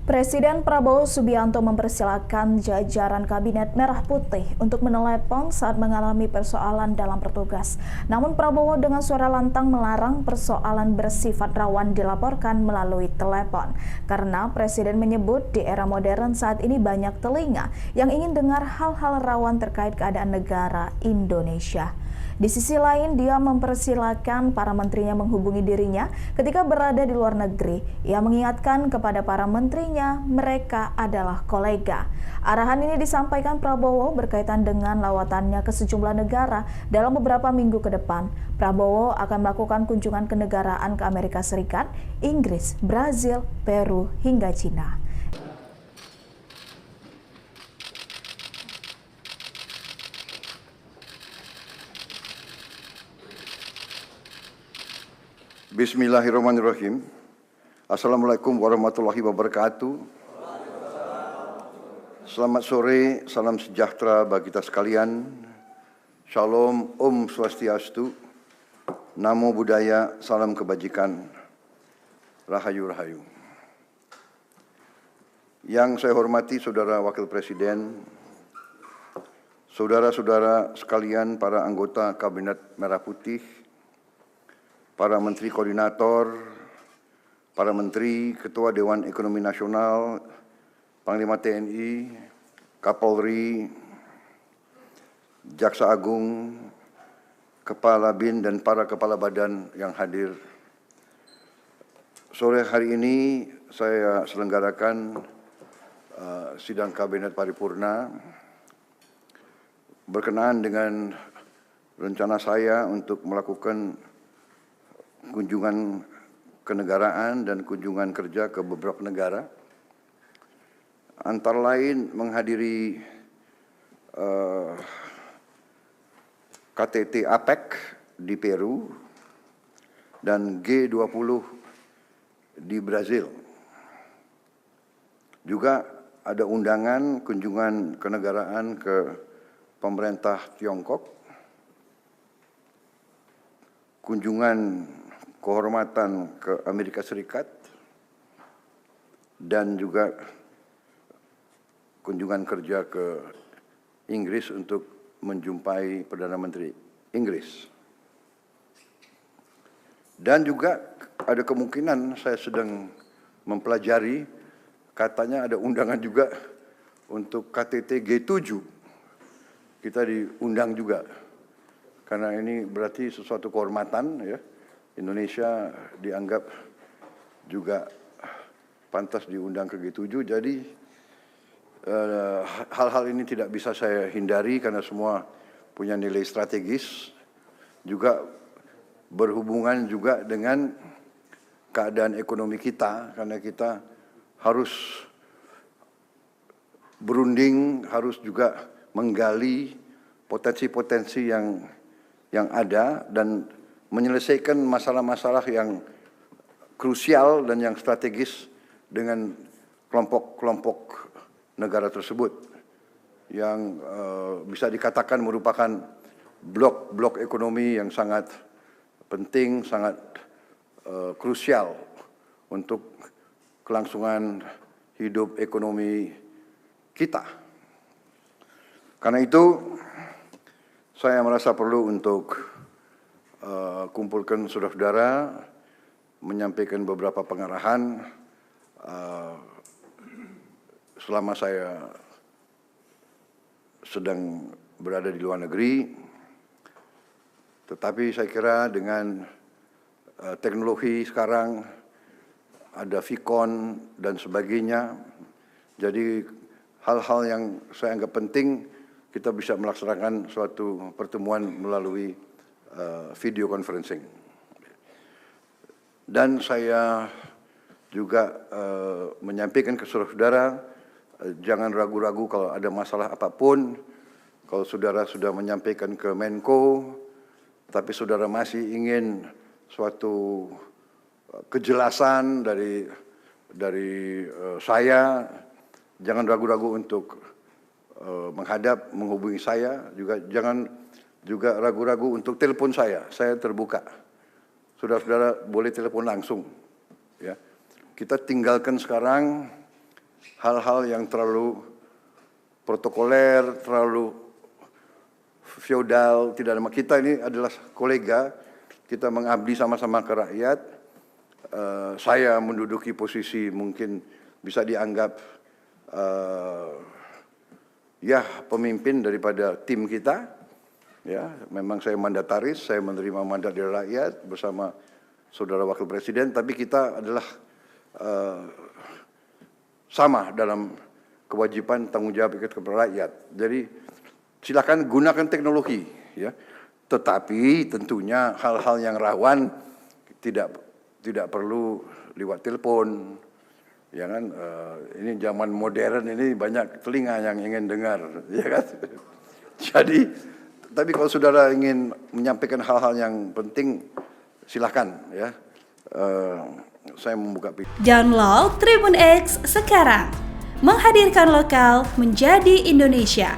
Presiden Prabowo Subianto mempersilahkan jajaran Kabinet Merah Putih untuk menelepon saat mengalami persoalan dalam bertugas. Namun Prabowo dengan suara lantang melarang persoalan bersifat rawan dilaporkan melalui telepon. Karena Presiden menyebut di era modern saat ini banyak telinga yang ingin dengar hal-hal rawan terkait keadaan negara Indonesia. Di sisi lain, dia mempersilahkan para menterinya menghubungi dirinya ketika berada di luar negeri. Ia mengingatkan kepada para menterinya, mereka adalah kolega. Arahan ini disampaikan Prabowo berkaitan dengan lawatannya ke sejumlah negara dalam beberapa minggu ke depan. Prabowo akan melakukan kunjungan kenegaraan ke Amerika Serikat, Inggris, Brazil, Peru, hingga Cina. Bismillahirrahmanirrahim. Assalamualaikum warahmatullahi wabarakatuh. Selamat sore, salam sejahtera bagi kita sekalian. Shalom, Om Swastiastu, Namo Buddhaya, salam kebajikan, Rahayu Rahayu. Yang saya hormati Saudara Wakil Presiden, saudara-saudara sekalian, para anggota Kabinet Merah Putih, para Menteri Koordinator, para Menteri, Ketua Dewan Ekonomi Nasional, Panglima TNI, Kapolri, Jaksa Agung, Kepala BIN, dan para Kepala Badan yang hadir. Sore hari ini saya selenggarakan sidang Kabinet Paripurna berkenaan dengan rencana saya untuk melakukan kunjungan kenegaraan dan kunjungan kerja ke beberapa negara, antara lain menghadiri KTT APEC di Peru dan G20 di Brazil. Juga ada undangan kunjungan kenegaraan ke pemerintah Tiongkok, kunjungan kehormatan ke Amerika Serikat, dan juga kunjungan kerja ke Inggris untuk menjumpai Perdana Menteri Inggris. Dan juga ada kemungkinan saya sedang mempelajari, katanya ada undangan juga untuk KTT G7. Kita diundang juga, karena ini berarti sesuatu kehormatan ya. Indonesia dianggap juga pantas diundang ke G7, jadi hal-hal ini tidak bisa saya hindari karena semua punya nilai strategis, juga berhubungan juga dengan keadaan ekonomi kita, karena kita harus berunding, harus juga menggali potensi-potensi yang ada dan menyelesaikan masalah-masalah yang krusial dan yang strategis dengan kelompok-kelompok negara tersebut yang bisa dikatakan merupakan blok-blok ekonomi yang sangat penting, sangat krusial untuk kelangsungan hidup ekonomi kita. Karena itu saya merasa perlu untuk kumpulkan saudara-saudara, menyampaikan beberapa pengarahan selama saya sedang berada di luar negeri. Tetapi saya kira dengan teknologi sekarang, ada Vicon dan sebagainya, jadi hal-hal yang saya anggap penting kita bisa melaksanakan suatu pertemuan melalui video conferencing. Dan saya juga menyampaikan ke saudara-saudara, jangan ragu-ragu kalau ada masalah apapun. Kalau saudara sudah menyampaikan ke Menko, tapi saudara masih ingin suatu kejelasan dari saya, jangan ragu-ragu untuk menghubungi saya. Juga jangan juga ragu-ragu untuk telepon saya terbuka. Saudara-saudara boleh telepon langsung. Ya. Kita tinggalkan sekarang hal-hal yang terlalu protokoler, terlalu feodal, tidak ada. Kita ini adalah kolega, kita mengabdi sama-sama ke rakyat. Saya menduduki posisi mungkin bisa dianggap ya pemimpin daripada tim kita. Ya, memang saya mandataris, saya menerima mandat dari rakyat bersama saudara wakil presiden, tapi kita adalah sama dalam kewajiban tanggung jawab kepada rakyat. Jadi silakan gunakan teknologi, ya. Tetapi tentunya hal-hal yang rawan tidak perlu lewat telepon, ya kan? Ini zaman modern ini banyak telinga yang ingin dengar, ya kan? Jadi, tapi kalau saudara ingin menyampaikan hal-hal yang penting, silakan, ya. Saya membuka pintu. Download Tribun X sekarang, menghadirkan lokal menjadi Indonesia.